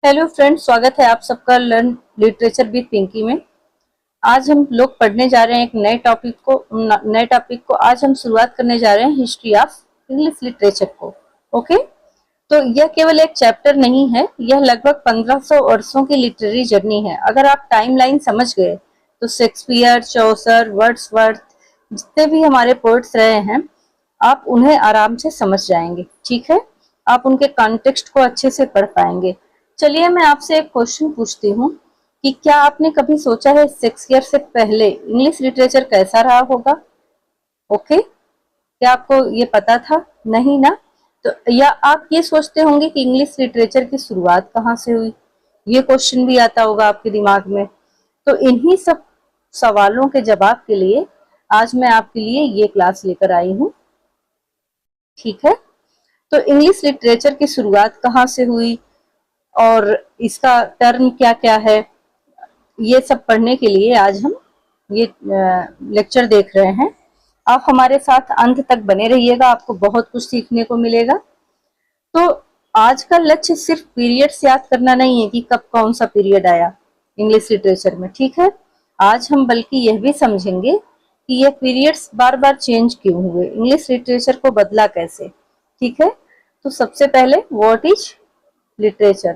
Hello friends, स्वागत है आप सबका लर्न लिटरेचर विद पिंकी में। आज हम लोग पढ़ने जा रहे हैं एक नए टॉपिक को आज हम शुरुआत करने जा रहे हैं हिस्ट्री ऑफ इंग्लिश लिटरेचर को। ओके, तो यह केवल एक चैप्टर नहीं है, यह लगभग 1500 वर्षों की लिटरेरी जर्नी है। अगर आप टाइमलाइन समझ गए तो शेक्सपियर, चौसर, वर्ड्सवर्थ, जितने भी हमारे पोएट्स रहे हैं, आप उन्हें आराम से समझ जाएंगे। ठीक है, आप उनके कॉन्टेक्स्ट को अच्छे से पढ़ पाएंगे। चलिए मैं आपसे एक क्वेश्चन पूछती हूँ कि क्या आपने कभी सोचा है शेक्सपियर से पहले इंग्लिश लिटरेचर कैसा रहा होगा? ओके, क्या आपको ये पता था? नहीं ना? तो या आप ये सोचते होंगे कि इंग्लिश लिटरेचर की शुरुआत कहाँ से हुई? ये क्वेश्चन भी आता होगा आपके दिमाग में। तो इन्हीं सब सवालों के जवाब के लिए आज मैं आपके लिए ये क्लास लेकर आई हूँ। ठीक है, तो इंग्लिश लिटरेचर की शुरुआत कहाँ से हुई और इसका टर्म क्या क्या है, ये सब पढ़ने के लिए आज हम ये लेक्चर देख रहे हैं। आप हमारे साथ अंत तक बने रहिएगा, आपको बहुत कुछ सीखने को मिलेगा। तो आज का लक्ष्य सिर्फ पीरियड्स याद करना नहीं है कि कब कौन सा पीरियड आया इंग्लिश लिटरेचर में। ठीक है, आज हम बल्कि यह भी समझेंगे कि यह पीरियड्स बार बार चेंज क्यों हुए, इंग्लिश लिटरेचर को बदला कैसे। ठीक है, तो सबसे पहले व्हाट इज लिटरेचर।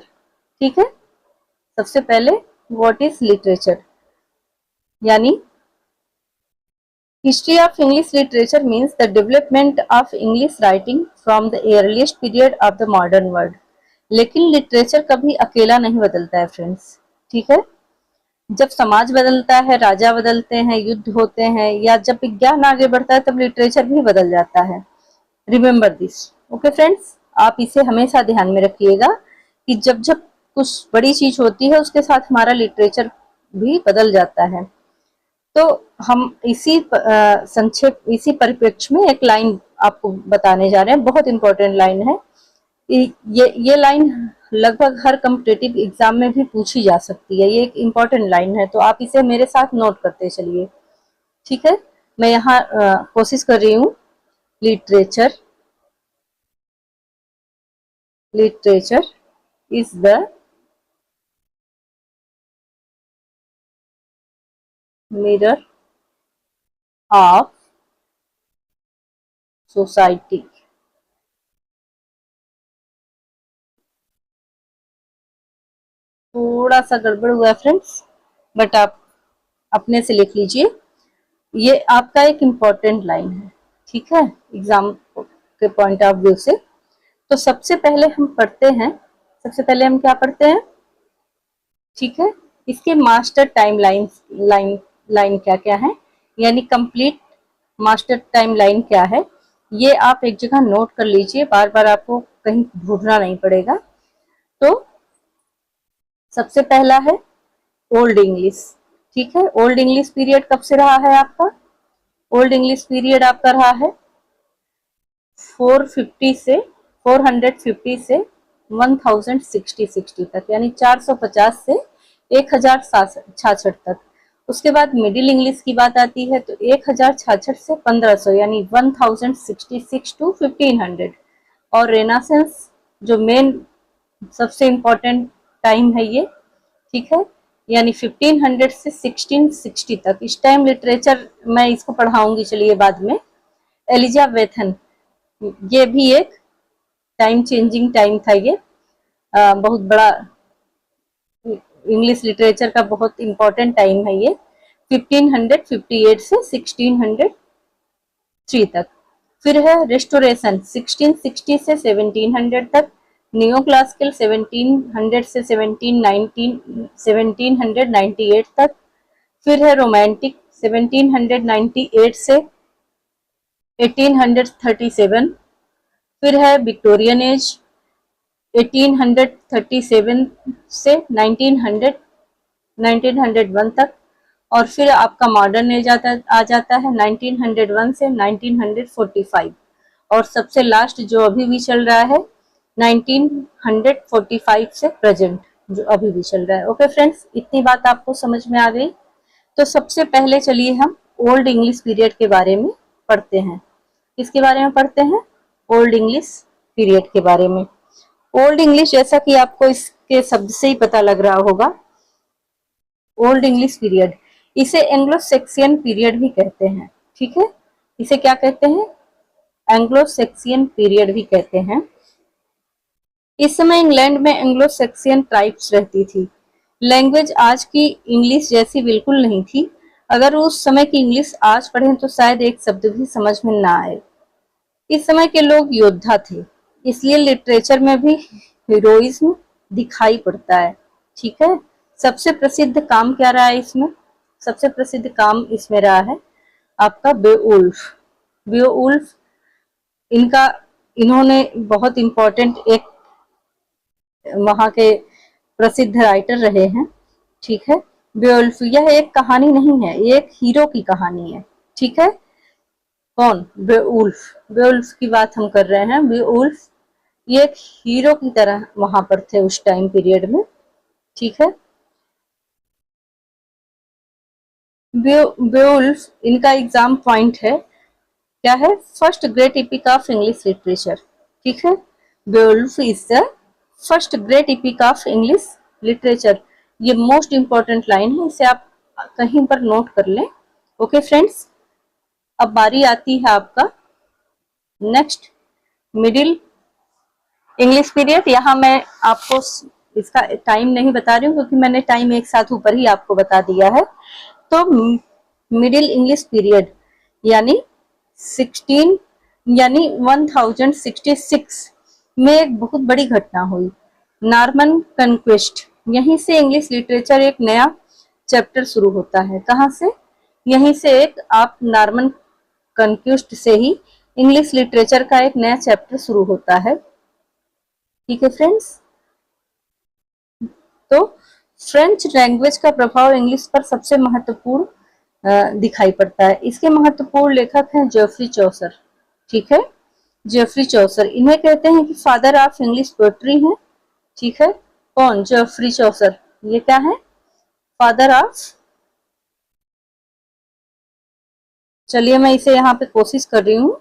ठीक है, सबसे पहले व्हाट इज लिटरेचर यानी history of English literature means the development of English writing from the earliest period of the modern world. लेकिन लिटरेचर कभी अकेला नहीं बदलता है फ्रेंड्स। ठीक है, जब समाज बदलता है, राजा बदलते हैं, युद्ध होते हैं, या जब विज्ञान आगे बढ़ता है, तब लिटरेचर भी बदल जाता है। Remember this. ओके फ्रेंड्स, आप इसे हमेशा ध्यान में रखिएगा कि जब जब कुछ बड़ी चीज होती है उसके साथ हमारा लिटरेचर भी बदल जाता है। तो हम इसी इसी परिप्रेक्ष्य में एक लाइन आपको बताने जा रहे हैं, बहुत इंपॉर्टेंट लाइन है। ये लाइन लगभग हर कॉम्पिटिटिव एग्जाम में भी पूछी जा सकती है। ये एक इम्पॉर्टेंट लाइन है, तो आप इसे मेरे साथ नोट करते चलिए। ठीक है, मैं यहाँ कोशिश कर रही हूँ। Literature is the mirror of society। थोड़ा सा गड़बड़ हुआ है फ्रेंड्स, बट आप अपने से लिख लीजिए। ये आपका एक इम्पॉर्टेंट लाइन है। ठीक है, एग्जाम के पॉइंट ऑफ व्यू से। तो सबसे पहले हम पढ़ते हैं, सबसे पहले हम क्या पढ़ते हैं? ठीक है, इसके मास्टर टाइम लाइन क्या क्या है, यानी कंप्लीट मास्टर टाइम लाइन क्या है, ये आप एक जगह नोट कर लीजिए, बार बार आपको कहीं ढूंढना नहीं पड़ेगा। तो सबसे पहला है ओल्ड इंग्लिश। ठीक है, ओल्ड इंग्लिश पीरियड कब से रहा है आपका? ओल्ड इंग्लिश पीरियड आपका रहा है 450 से 1060 तक, यानी 450 से 1066 तक। उसके बाद मिडिल इंग्लिश की बात आती है तो 1066 से 1500, यानी 1066 टू 1500। और रेनासेंस जो मेन सबसे इम्पोर्टेंट टाइम है ये। ठीक है, यानी 1500 से 1660 तक। इस टाइम लिटरेचर मैं इसको पढ़ाऊंगी, चलिए बाद में। एलिजाबेथन, ये भी एक टाइम चेंजिंग टाइम था। ये बहुत बड़ा इंग्लिश लिटरेचर का बहुत इंपॉर्टेंट टाइम है ये, 1558 से 1603 तक। फिर है रेस्टोरेशन, 1660 से 1700 तक। नियो क्लासिकल 1700 से 1798 तक। फिर है रोमांटिक 1798 से 1837। फिर है विक्टोरियन एज 1837 से 1901 तक। और फिर आपका मॉडर्न एज आ जाता है 1901 से 1945। और सबसे लास्ट जो अभी भी चल रहा है 1945 से प्रेजेंट, जो अभी भी चल रहा है। ओके फ्रेंड्स, इतनी बात आपको समझ में आ गई। तो सबसे पहले चलिए हम ओल्ड इंग्लिश पीरियड के बारे में पढ़ते हैं। किसके बारे में पढ़ते हैं? ओल्ड इंग्लिश पीरियड के बारे में। ओल्ड इंग्लिश, जैसा कि आपको इसके शब्द से ही पता लग रहा होगा, ओल्ड इंग्लिश पीरियड, इसे एंग्लो सेक्सियन पीरियड भी कहते हैं। ठीक है, इसे क्या कहते हैं? एंग्लो सेक्सियन पीरियड भी कहते हैं। इस समय इंग्लैंड में एंग्लो सेक्सियन ट्राइब्स रहती थी। लैंग्वेज आज की इंग्लिश जैसी बिल्कुल नहीं थी। अगर उस समय की इंग्लिश आज पढ़ें तो शायद एक शब्द भी समझ में ना आए। इस समय के लोग योद्धा थे, इसलिए लिटरेचर में भी हीरोइज्म दिखाई पड़ता है। ठीक है, सबसे प्रसिद्ध काम क्या रहा है इसमें? सबसे प्रसिद्ध काम इसमें रहा है आपका बेओल्फ। बेओल्फ इन्होंने बहुत इंपॉर्टेंट एक वहां के प्रसिद्ध राइटर रहे हैं। ठीक है, बेओल्फ यह एक कहानी नहीं है, ये एक हीरो की कहानी है। ठीक है, कौन? बेओल्फ। बेओल्फ की बात हम कर रहे हैं। बेओल्फ ये एक हीरो की तरह वहां पर थे उस टाइम पीरियड में। ठीक है, बेओल्फ इनका एग्जाम पॉइंट है, क्या है? First great epic of English literature. ठीक है, Beowulf is the first great epic of English literature. ये मोस्ट इंपॉर्टेंट लाइन है, इसे आप कहीं पर नोट कर लें। ओके फ्रेंड्स, अब बारी आती है आपका नेक्स्ट, मिडिल इंग्लिश पीरियड। यहाँ मैं आपको इसका टाइम नहीं बता रही हूँ क्योंकि मैंने टाइम एक साथ ऊपर ही आपको बता दिया है। तो मिडिल इंग्लिश पीरियड यानी 1066 में एक बहुत बड़ी घटना हुई, नॉर्मन कन्क्वेस्ट। यहीं से इंग्लिश लिटरेचर एक नया चैप्टर शुरू होता है। कहाँ से? यहीं से एक आप नॉर्मन कन्क्वेस्ट से ही इंग्लिश लिटरेचर का एक नया चैप्टर शुरू होता है। ठीक है फ्रेंड्स, तो फ्रेंच लैंग्वेज का प्रभाव इंग्लिश पर सबसे महत्वपूर्ण दिखाई पड़ता है। इसके महत्वपूर्ण लेखक हैं जेफरी चौसर। ठीक है, जेफरी चौसर, इन्हें कहते हैं कि फादर ऑफ इंग्लिश पोएट्री हैं। ठीक है, कौन? Geoffrey Chaucer. ये क्या है? फादर ऑफ, चलिए मैं इसे यहाँ पे कोशिश कर रही हूँ,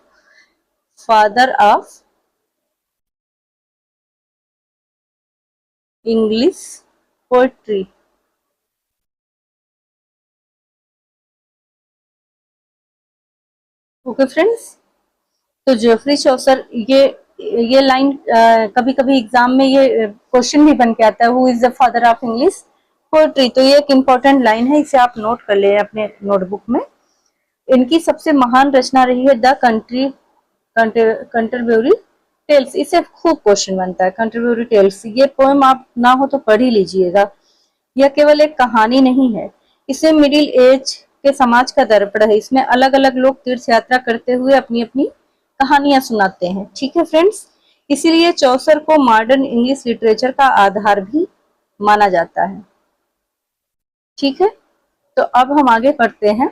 father of English poetry. Okay friends, तो जेफरी चौसर, ये लाइन कभी कभी एग्जाम में ये क्वेश्चन भी बन के आता है, who is the father of English poetry. तो ये एक इंपॉर्टेंट लाइन है, इसे आप नोट कर ले अपने नोटबुक में। इनकी सबसे महान रचना रही है द कंटरब्यूरी टेल्स। इससे खूब क्वेश्चन बनता है, कंटरब्यूरी टेल्स। ये पोएम आप ना हो तो पढ़ ही लीजिएगा। यह केवल एक कहानी नहीं है, इसमें मिडिल एज के समाज का दर्पण है। इसमें अलग अलग लोग तीर्थ यात्रा करते हुए अपनी अपनी कहानियां सुनाते हैं। ठीक है फ्रेंड्स, इसीलिए चौसर को मॉडर्न इंग्लिश लिटरेचर का आधार भी माना जाता है। ठीक है, तो अब हम आगे बढ़ते हैं।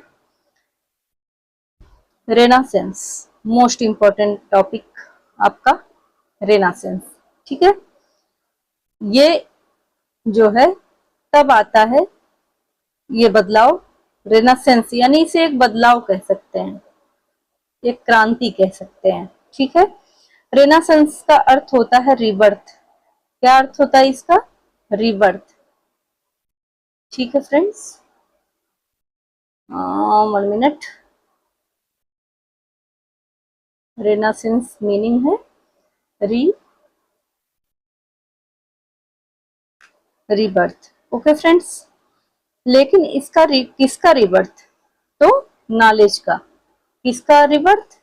रेनासेंस, मोस्ट इंपॉर्टेंट टॉपिक आपका रेनासेंस। ठीक है, ये जो है तब आता है, ये बदलाव, रेनासेंस यानी इसे एक बदलाव कह सकते हैं, एक क्रांति कह सकते हैं। ठीक है, रेनासेंस का अर्थ होता है रिबर्थ। क्या अर्थ होता है इसका? रिबर्थ। ठीक है फ्रेंड्स, 1 मिनट। रेनासेंस मीनिंग है रीबर्थ। ओके फ्रेंड्स, लेकिन इसका किसका रिबर्थ? तो नॉलेज का। किसका रिबर्थ?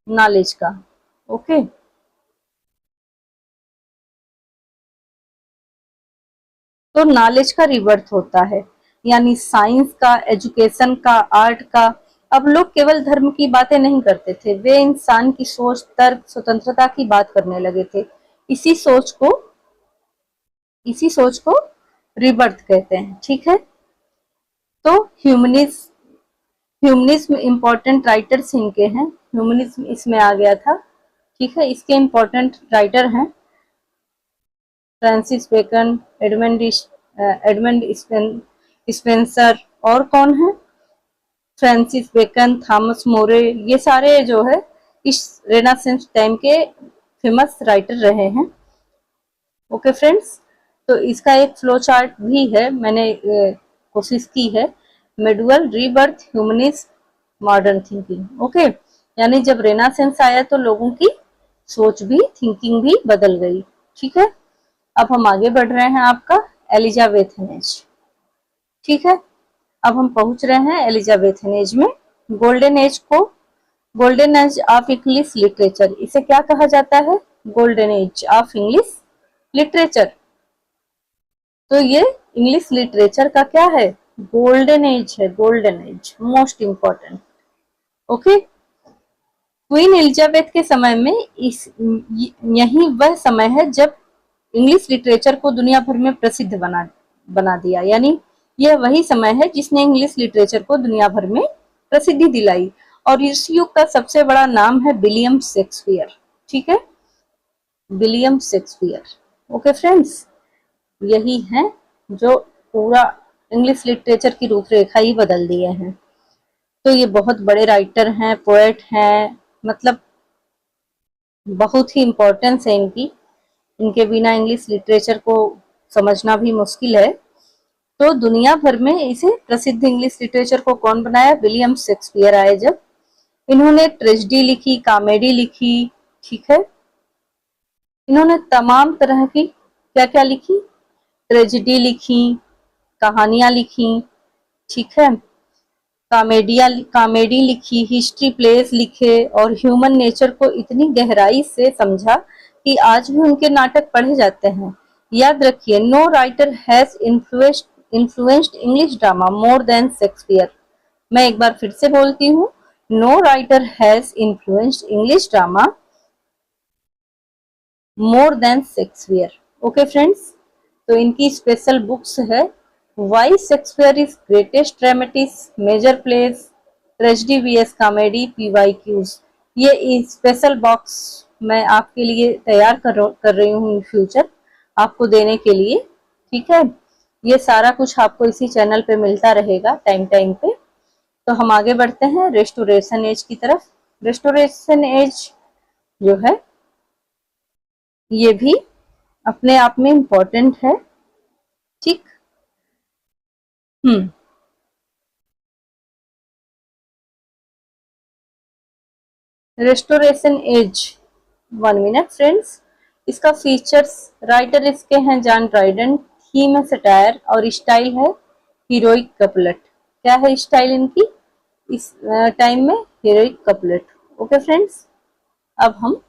नॉलेज का। ओके, तो नॉलेज का रिबर्थ होता है, यानी साइंस का, एजुकेशन का, आर्ट का। अब लोग केवल धर्म की बातें नहीं करते थे, वे इंसान की सोच, तर्क, स्वतंत्रता की बात करने लगे थे। इसी सोच को रिबर्थ कहते हैं। ठीक है, तो ह्यूमनिज्म इंपॉर्टेंट राइटर्स इनके हैं। ह्यूमनिज्म इसमें आ गया था। ठीक है, इसके इंपॉर्टेंट राइटर हैं फ्रांसिस बेकन, एडमंड स्पेंसर, और कौन है? फ्रांसिस बेकन, थॉमस मोरे, ये सारे जो है इस रेनासेंस टाइम के फेमस राइटर रहे हैं। ओके फ्रेंड्स, तो इसका एक फ्लो चार्ट भी है, मैंने कोशिश की है। Medieval, rebirth, humanism, modern thinking. Okay, यानी जब रेनासेंस आया तो लोगों की सोच भी, थिंकिंग भी बदल गई। ठीक है, अब हम आगे बढ़ रहे हैं आपका एलिजाबेथन एज। ठीक है, अब हम पहुंच रहे हैं एलिजाबेथन एज में। गोल्डन एज को, golden age of English literature, इसे क्या कहा जाता है? Golden age of English literature. तो ये इंग्लिश लिटरेचर का क्या है? गोल्डन एज है, golden age, most important. Okay, queen Elizabeth के समय में यही वह समय है जब इंग्लिश लिटरेचर को दुनिया भर में प्रसिद्ध बना दिया। यानी यह वही समय है जिसने इंग्लिश लिटरेचर को दुनिया भर में प्रसिद्धि दिलाई। और इस युग का सबसे बड़ा नाम है विलियम शेक्सपियर। ठीक है, विलियम शेक्सपियर। ओके फ्रेंड्स, यही है जो पूरा इंग्लिश लिटरेचर की रूपरेखा ही बदल दिए हैं। तो ये बहुत बड़े राइटर हैं, पोएट हैं, मतलब बहुत ही इम्पोर्टेंस है इनकी। इनके बिना इंग्लिश लिटरेचर को समझना भी मुश्किल है। तो दुनिया भर में इसे प्रसिद्ध इंग्लिश लिटरेचर को कौन बनाया? विलियम शेक्सपियर आए जब। इन्होंने ट्रेजेडी लिखी, कॉमेडी लिखी। ठीक है, इन्होंने तमाम तरह की क्या क्या लिखी? ट्रेजेडी लिखी, कहानियां लिखी। ठीक है, कॉमेडी लिखी, हिस्ट्री प्लेस लिखे और ह्यूमन नेचर को इतनी गहराई से समझा कि आज भी उनके नाटक पढ़े जाते हैं। याद रखिए, no writer has influenced English drama more than Shakespeare. मैं एक बार फिर से बोलती हूँ, no writer has influenced English drama more than Shakespeare. Okay friends, तो इनकी स्पेशल बुक्स है why Shakespeare is greatest dramatist, major plays, tragedy vs comedy, PYQs. ये स्पेशल बॉक्स मैं आपके लिए तैयार कर रही हूँ इन फ्यूचर आपको देने के लिए। ठीक है, ये सारा कुछ आपको इसी चैनल पे मिलता रहेगा टाइम टाइम पे। तो हम आगे बढ़ते हैं रेस्टोरेशन एज की तरफ। रेस्टोरेशन एज जो है ये भी अपने आप में इम्पोर्टेंट है। ठीक, रेस्टोरेशन एज, 1 मिनट फ्रेंड्स। इसका फीचर्स, राइटर इसके हैं जॉन ड्राइडन, थीम है सटायर और स्टाइल है हीरोइक कपलेट। क्या है स्टाइल इनकी इस टाइम में? Heroic couplet. ओके फ्रेंड्स, अब हम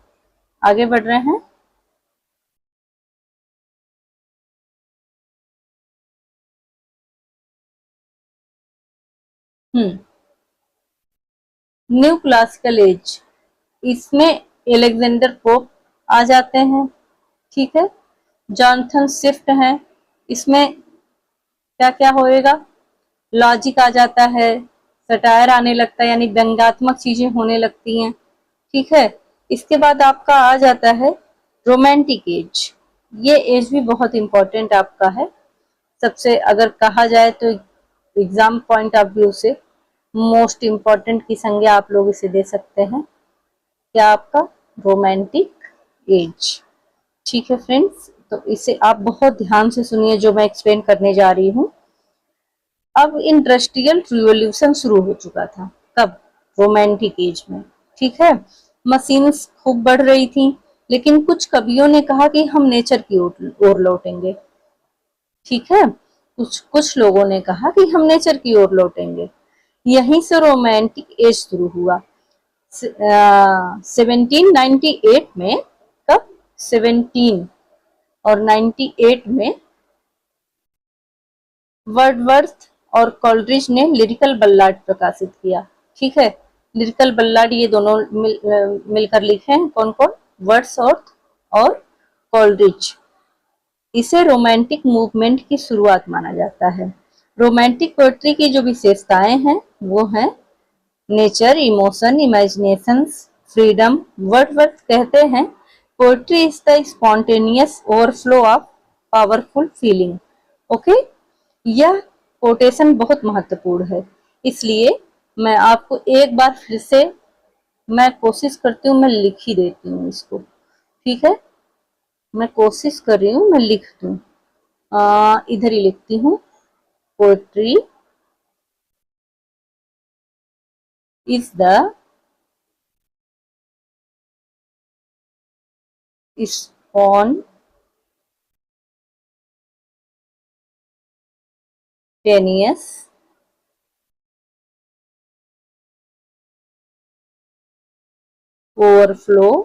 आगे बढ़ रहे हैं। न्यू क्लासिकल एज, इसमें एलेक्जेंडर पोप आ जाते हैं। ठीक है, जॉनथन स्विफ्ट है। इसमें क्या क्या होएगा? लॉजिक आ जाता है, सटायर आने लगता है, यानी व्यंग्यात्मक चीजें होने लगती हैं। ठीक है, इसके बाद आपका आ जाता है रोमांटिक एज। ये एज भी बहुत इंपॉर्टेंट आपका है। सबसे अगर कहा जाए तो एग्जाम पॉइंट ऑफ व्यू से मोस्ट इम्पॉर्टेंट की संज्ञा आप लोग इसे दे सकते हैं। क्या आपका? Romantic as. ठीक है फ्रेंड्स, तो इसे आप बहुत ध्यान से सुनिए जो मैं एक्सप्लेन करने जा रही हूँ। अब इंडस्ट्रियल रिवॉल्यूशन शुरू हो चुका था। कब? रोमांटिक एज में। ठीक है, मशीन्स खूब बढ़ रही थी, लेकिन कुछ कवियों ने कहा कि हम नेचर की ओर लौटेंगे। ठीक है, कुछ लोगों ने कहा कि हम नेचर की ओर लौटेंगे। यहीं से रोमांटिक एज शुरू हुआ। 1798 में, कब? 17 और 98 में वर्डवर्थ और कॉलरिज ने लिरिकल बल्लाड प्रकाशित किया। ठीक है, लिरिकल बल्लाड ये दोनों मिलकर लिखे हैं। कौन कौन? वर्ड्सवर्थ और कॉलरिज। इसे रोमांटिक मूवमेंट की शुरुआत माना जाता है। रोमांटिक पोएट्री की जो विशेषताएं हैं वो हैं नेचर, इमोशन, इमेजिनेशंस, फ्रीडम। वर्डवर्थ कहते हैं poetry is the spontaneous overflow of powerful feeling. Okay, यह कोटेशन बहुत महत्वपूर्ण है, इसलिए मैं आपको एक बार फिर से मैं कोशिश करती हूँ, मैं लिख ही देती हूँ इसको। ठीक है, मैं कोशिश कर रही हूँ मैं लिख दूं, इधर ही लिखती हूँ। Poetry is the spontaneous overflow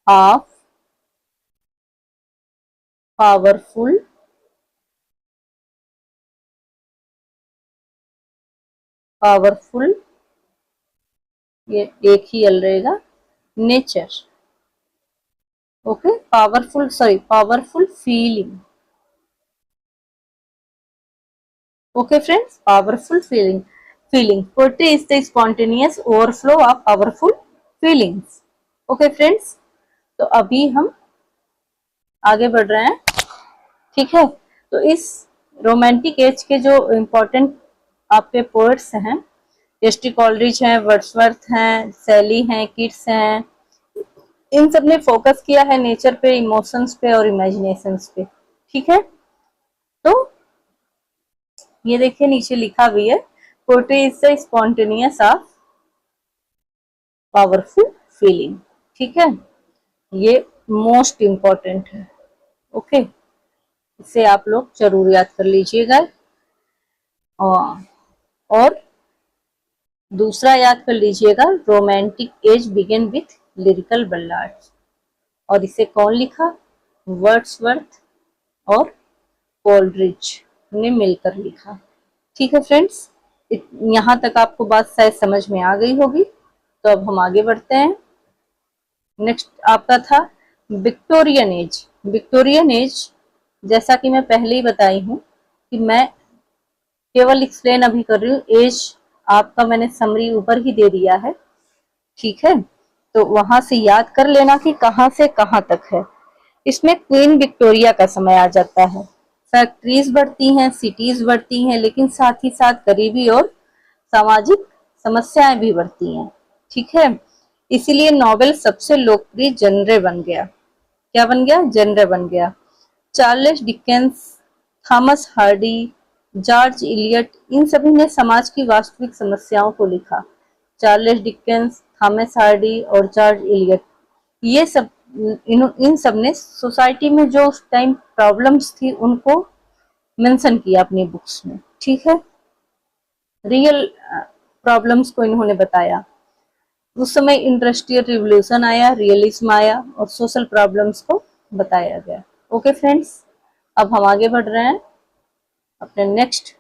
of powerful ये एक ही एल रहेगा, nature. Okay, powerful feeling. Okay friends, powerful feeling. Poetry is the spontaneous overflow of powerful feelings. Okay friends, तो अभी हम आगे बढ़ रहे हैं, ठीक है। तो इस रोमांटिक एज के जो इम्पोर्टेंट आपके पोएट्स हैं, एस.टी. कॉलरिज हैं, वर्ड्सवर्थ हैं, शैली हैं, किट्स हैं, इन सब ने फोकस किया है नेचर पे, इमोशंस पे और इमेजिनेशंस पे, ठीक है। तो ये देखिए नीचे लिखा भी है, poetry is the spontaneous of powerful feeling, ठीक है। ये मोस्ट इम्पॉर्टेंट है, ओके। इसे आप लोग जरूर याद कर लीजिएगा। और दूसरा याद कर लीजिएगा, romantic age begin with lyrical ballads. और इसे कौन लिखा? वर्ड्सवर्थ और कोलरिज ने मिलकर लिखा, ठीक है फ्रेंड्स। यहाँ तक आपको बात शायद समझ में आ गई होगी। तो अब हम आगे बढ़ते हैं। नेक्स्ट आपका था विक्टोरियन एज। विक्टोरियन एज, जैसा कि मैं पहले ही बताई हूँ कि मैं केवल एक्सप्लेन अभी कर रही हूँ, एज आपका मैंने समरी ऊपर ही दे दिया है, ठीक है। तो वहां से याद कर लेना कि कहाँ से कहाँ तक है। इसमें क्वीन विक्टोरिया का समय आ जाता है। फैक्ट्रीज बढ़ती हैं, सिटीज बढ़ती हैं, लेकिन साथ ही साथ गरीबी और सामाजिक समस्याएं भी बढ़ती हैं, ठीक है। इसीलिए नॉवेल सबसे लोकप्रिय जनरे बन गया। क्या बन गया? जनरे बन गया। Charles Dickens, Thomas Hardy, George Eliot, इन सभी ने समाज की वास्तविक समस्याओं को लिखा। चार्ल्स डिकेंस, थॉमस हार्डी और जॉर्ज इलियट, ये सब इन सब ने सोसाइटी में जो उस टाइम प्रॉब्लम्स थी उनको मेंशन किया अपनी बुक्स में, ठीक है। रियल प्रॉब्लम्स को इन्होंने बताया। उस समय इंडस्ट्रियल रिवॉल्यूशन आया, रियलिज्म आया और सोशल प्रॉब्लम्स को बताया गया। ओके फ्रेंड्स, अब हम आगे बढ़ रहे हैं अपने नेक्स्ट।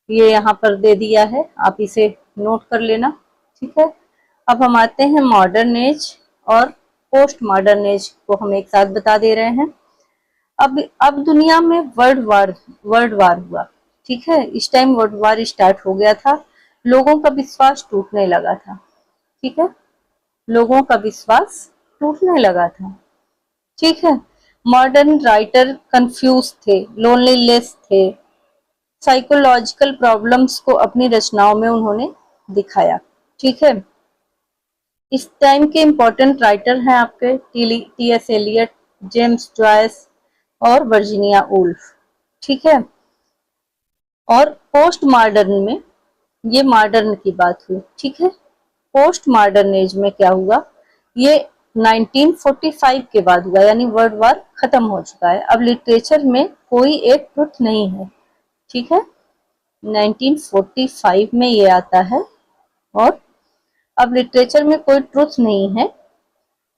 ये यहाँ पर दे दिया है, आप इसे नोट कर लेना, ठीक है। अब हम आते हैं मॉडर्न एज और पोस्ट मॉडर्न एज को हम एक साथ बता दे रहे हैं। अब दुनिया में वर्ल्ड वार हुआ, ठीक है। इस टाइम वर्ल्ड वार स्टार्ट हो गया था। लोगों का विश्वास टूटने लगा था, ठीक है। लोगों का विश्वास टूटने लगा था, ठीक है। मॉडर्न राइटर कंफ्यूज थे, लोनलीनेस थे, साइकोलॉजिकल प्रॉब्लम्स को अपनी रचनाओं में उन्होंने दिखाया, ठीक है। इस टाइम के इम्पोर्टेंट राइटर हैं आपके टी.एस. एलियट, जेम्स जॉयस और वर्जीनिया वुल्फ, ठीक है। और पोस्ट मॉडर्न में, ये मॉडर्न की बात हुई, ठीक है। पोस्ट मॉडर्न एज में क्या हुआ? ये 1945 के बाद हुआ, यानी वर्ल्ड वार खत्म हो चुका है। अब लिटरेचर में कोई एक ट्रुथ नहीं है, ठीक है। 1945 में ये आता है और अब लिटरेचर में कोई ट्रुथ नहीं है।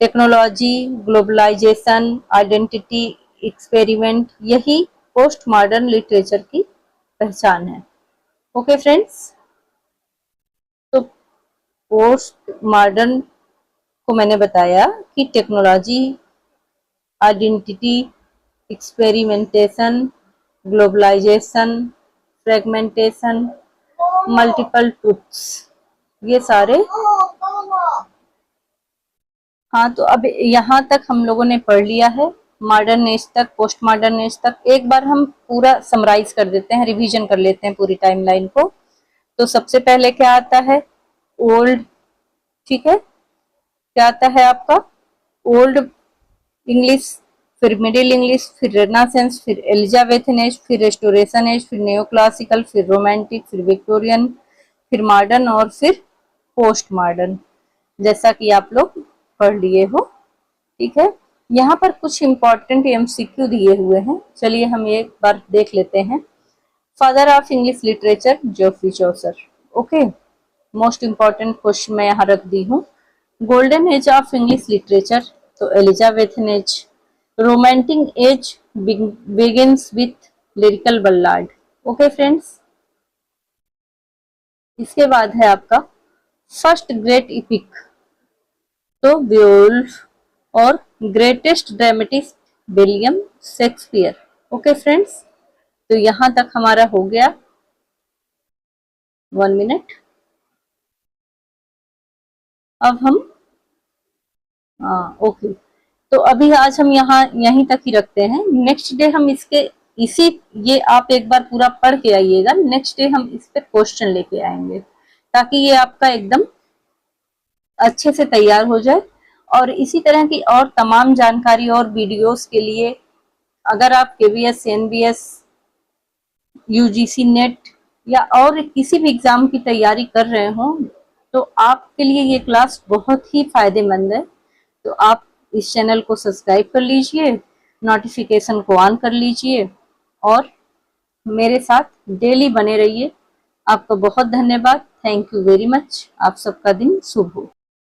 टेक्नोलॉजी, ग्लोबलाइजेशन, आइडेंटिटी, एक्सपेरिमेंट, यही पोस्ट मॉडर्न लिटरेचर की पहचान है। ओके फ्रेंड्स, तो पोस्ट मॉडर्न को मैंने बताया कि technology, identity, experimentation, globalisation, fragmentation, multiple truths, ये सारे। हाँ, तो अब यहाँ तक हम लोगों ने पढ़ लिया है, मॉडर्न एज तक, पोस्ट मॉडर्न एज तक। एक बार हम पूरा समराइज कर देते हैं, रिवीजन कर लेते हैं पूरी टाइमलाइन को। तो सबसे पहले क्या आता है? ओल्ड, ठीक है, क्या आता है आपका ओल्ड इंग्लिश, फिर मिडिल इंग्लिश, फिर रेनासेंस, फिर एलिजाबेथन एज, फिर रेस्टोरेशन एज, फिर नियो क्लासिकल, फिर रोमांटिक, फिर विक्टोरियन, फिर मॉडर्न और फिर पोस्ट मॉडर्न, जैसा कि आप लोग पढ़ लिए हो। ठीक है, यहाँ पर कुछ इंपॉर्टेंट एमसीक्यू दिए हुए हैं, चलिए हम एक बार देख लेते हैं। Father of English literature Geoffrey Chaucer. Okay, most important question मैं यहाँ रख दी हूँ। Golden age of English literature, तो Elizabethan age. Romantic age begins with lyrical ballad. Okay friends, इसके बाद है आपका फर्स्ट ग्रेट इपिक, तो बेओल्फ और greatest dramatist William Shakespeare. Okay friends, तो यहां तक हमारा हो गया। 1 मिनट, अब हम ओके, तो अभी आज हम यहाँ यहीं तक ही रखते हैं। नेक्स्ट डे हम इसके इसी ये आप एक बार पूरा पढ़ के आइएगा, नेक्स्ट डे हम इस पे क्वेश्चन लेके आएंगे ताकि ये आपका एकदम अच्छे से तैयार हो जाए। और इसी तरह की और तमाम जानकारी और वीडियोस के लिए अगर आप केवीएस, एनबीएस, यूजीसी नेट या और किसी भी एग्जाम की तैयारी कर रहे हो तो आपके लिए ये क्लास बहुत ही फायदेमंद है। तो आप इस चैनल को सब्सक्राइब कर लीजिए, नोटिफिकेशन को ऑन कर लीजिए और मेरे साथ डेली बने रहिए। आपका बहुत धन्यवाद, थैंक यू वेरी मच। आप सबका दिन शुभ हो।